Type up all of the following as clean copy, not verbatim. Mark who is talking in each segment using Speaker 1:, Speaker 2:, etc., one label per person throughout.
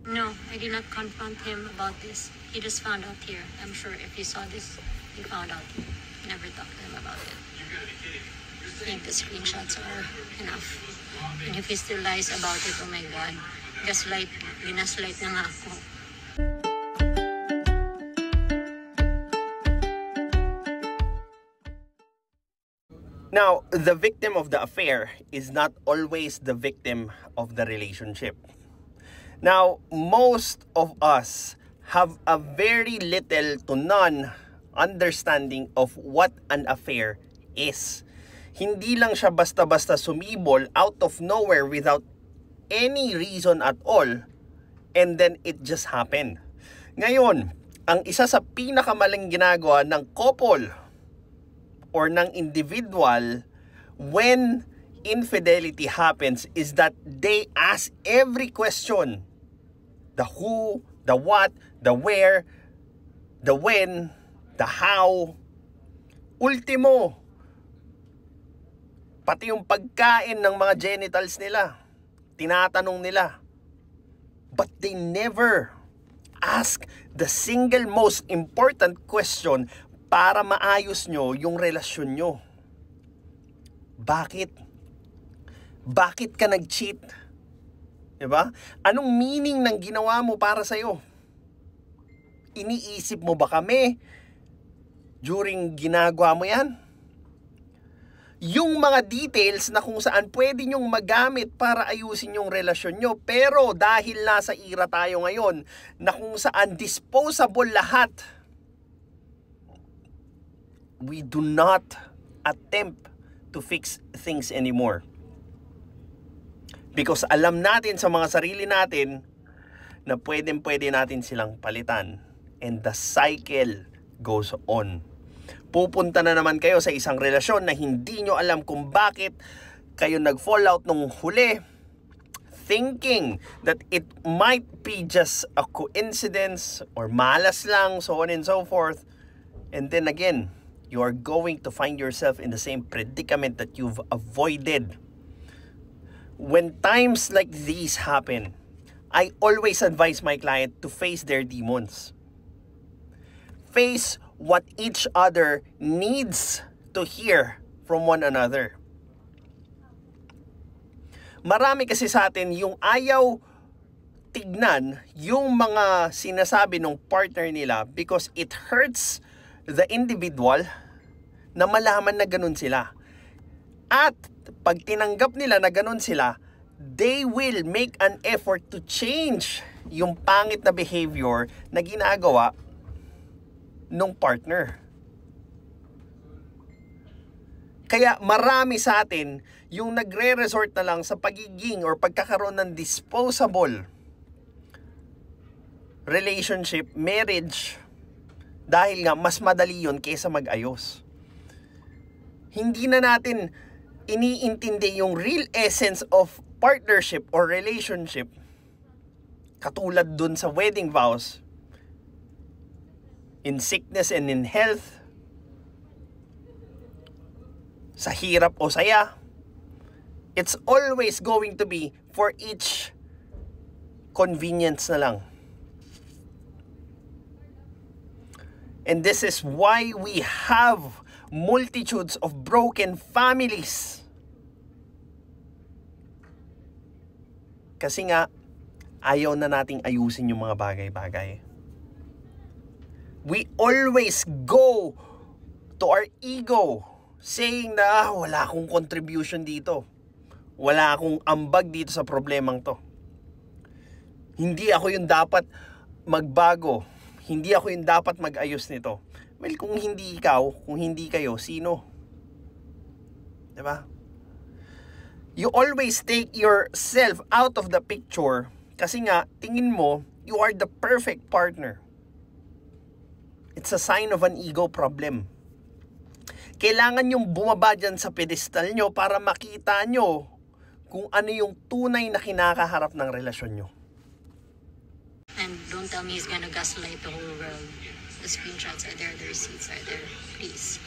Speaker 1: No, I did not confront him about this. He just found out here. I'm sure if he saw this, he found out. Never talked to him about it. I think the screenshots are enough. And if he still lies about it, oh my God, ginaslight na nga ako.
Speaker 2: Now, the victim of the affair is not always the victim of the relationship. Now, most of us have a very little to none understanding of what an affair is. Hindi lang siya basta-basta sumibol out of nowhere without any reason at all, and then it just happened. Ngayon, ang isa sa pinakamaling ginagawa ng couple or ng individual when infidelity happens is that they ask every question. The who, the what, the where, the when, the how. Ultimo, pati yung pagkain ng mga genitals nila, tinatanong nila. But they never ask the single most important question para maayos nyo yung relasyon nyo. Bakit? Bakit ka nag-cheat? Diba? Anong meaning ng ginawa mo para sa'yo? Iniisip mo ba kami during ginagawa mo yan? Yung mga details na kung saan pwede nyong magamit para ayusin yung relasyon nyo. Pero dahil nasa era tayo ngayon na kung saan disposable lahat, we do not attempt to fix things anymore. Because alam natin sa mga sarili natin na pwede natin silang palitan. And the cycle goes on. Pupunta na naman kayo sa isang relasyon na hindi nyo alam kung bakit kayo nag-fall out nung huli, thinking that it might be just a coincidence or malas lang, so on and so forth. And then again, you are going to find yourself in the same predicament that you've avoided. When times like these happen, I always advise my client to face their demons. Face what each other needs to hear from one another. Marami kasi sa atin yung ayaw tignan yung mga sinasabi ng partner nila because it hurts the individual na malaman na ganun sila. At pag tinanggap nila na ganun sila, they will make an effort to change yung pangit na behavior na ginagawa nung partner. Kaya marami sa atin yung nagre-resort na lang sa pagiging or pagkakaroon ng disposable relationship, marriage, dahil nga mas madali yun kaysa mag-ayos. Hindi na natin iniintindi yung real essence of partnership or relationship. Katulad dun sa wedding vows, in sickness and in health, sa hirap o saya, it's always going to be for each convenience na lang. And this is why we have multitudes of broken families. Kasi nga, ayaw na nating ayusin yung mga bagay-bagay. We always go to our ego, saying na wala akong contribution dito. Wala akong ambag dito sa problemang to. Hindi ako yung dapat magbago. Hindi ako yung dapat mag-ayos nito. Well, kung hindi ikaw, kung hindi kayo, sino? Diba? You always take yourself out of the picture kasi nga, tingin mo, you are the perfect partner. It's a sign of an ego problem. Kailangan yung bumaba dyan sa pedestal nyo para makita nyo kung ano yung tunay na kinakaharap ng relasyon nyo.
Speaker 1: And don't tell me he's gonna gaslight the whole world. The screenshots are there, the receipts are there. Please.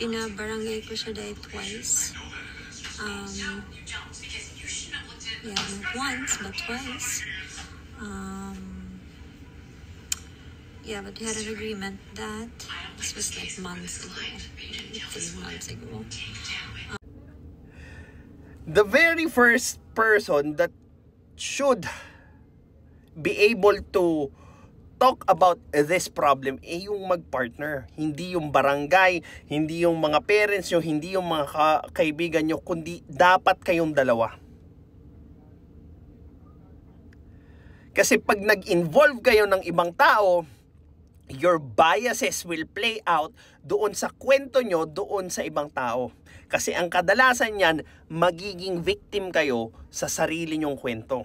Speaker 1: Pinabarangay ko siya dahil twice. Yeah, not once, but twice. Yeah, but we had an agreement that this was like months ago, maybe 3 months ago.
Speaker 2: The very first person that should be able to talk about this problem yung magpartner. Hindi yung barangay, hindi yung mga parents nyo, hindi yung mga kaibigan nyo, kundi dapat kayong dalawa. Kasi pag nag-involve kayo ng ibang tao, your biases will play out doon sa kwento nyo, doon sa ibang tao. Kasi ang kadalasan yan, magiging victim kayo sa sarili nyong kwento.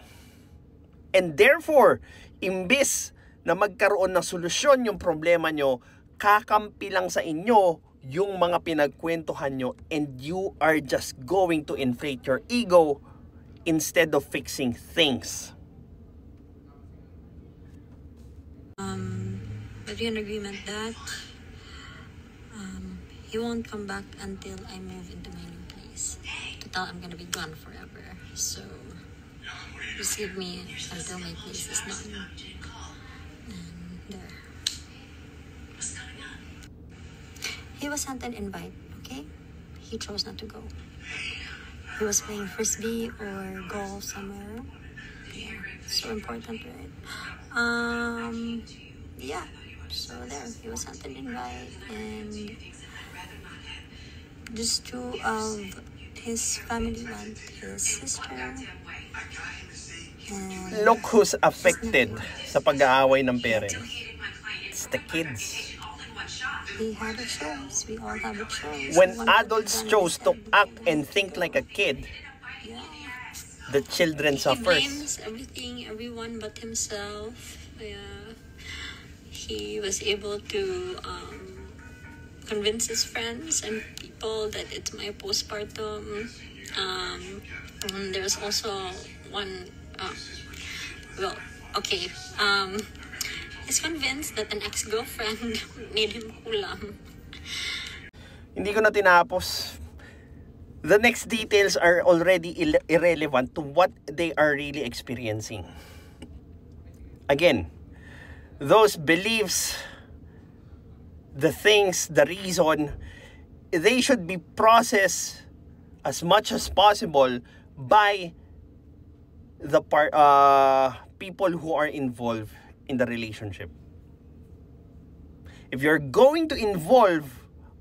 Speaker 2: And therefore, imbis na magkaroon ng solusyon yung problema nyo, kakampi lang sa inyo yung mga pinagkwentuhan nyo, and you are just going to inflate your ego instead of fixing things.
Speaker 1: But we had an agreement that he won't come back until I move into my new place. Total, I'm gonna be gone forever. So, just leave me until my place is done. And there. He was sent an invite, okay? He chose not to go. He was playing frisbee or golf somewhere. Yeah, so important, right? Yeah. So there, he was sent an invite, and just two of his family went, his sister, and
Speaker 2: Look who's affected sa pag-aaway ng parents. It's the kids.
Speaker 1: we had a choice. We all have a choice.
Speaker 2: When
Speaker 1: One
Speaker 2: adults
Speaker 1: person
Speaker 2: chose to
Speaker 1: decided
Speaker 2: act and think like a kid,
Speaker 1: yeah.
Speaker 2: the children
Speaker 1: He
Speaker 2: suffers.
Speaker 1: blames everything, everyone but himself. Yeah. He was able to convince his friends and people that it's my postpartum. And there's also one, he's convinced that an ex-girlfriend made him kulam.
Speaker 2: Hindi ko na tinapos. The next details are already irrelevant to what they are really experiencing. Again, those beliefs, the things, the reason, they should be processed as much as possible by the people who are involved in the relationship. If you're going to involve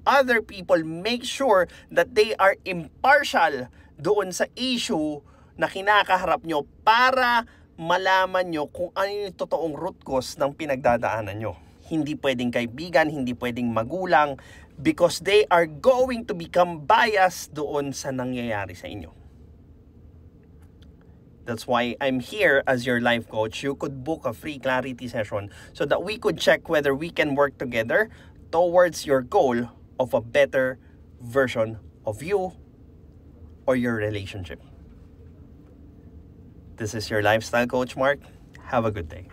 Speaker 2: other people, make sure that they are impartial doon sa issue na kinakaharap nyo para malaman nyo kung ano yung totoong root cause ng pinagdadaanan nyo. Hindi pwedeng kaibigan, hindi pwedeng magulang, because they are going to become biased doon sa nangyayari sa inyo. That's why I'm here as your life coach. You could book a free clarity session so that we could check whether we can work together towards your goal of a better version of you or your relationship. This is your lifestyle coach, Mark. Have a good day.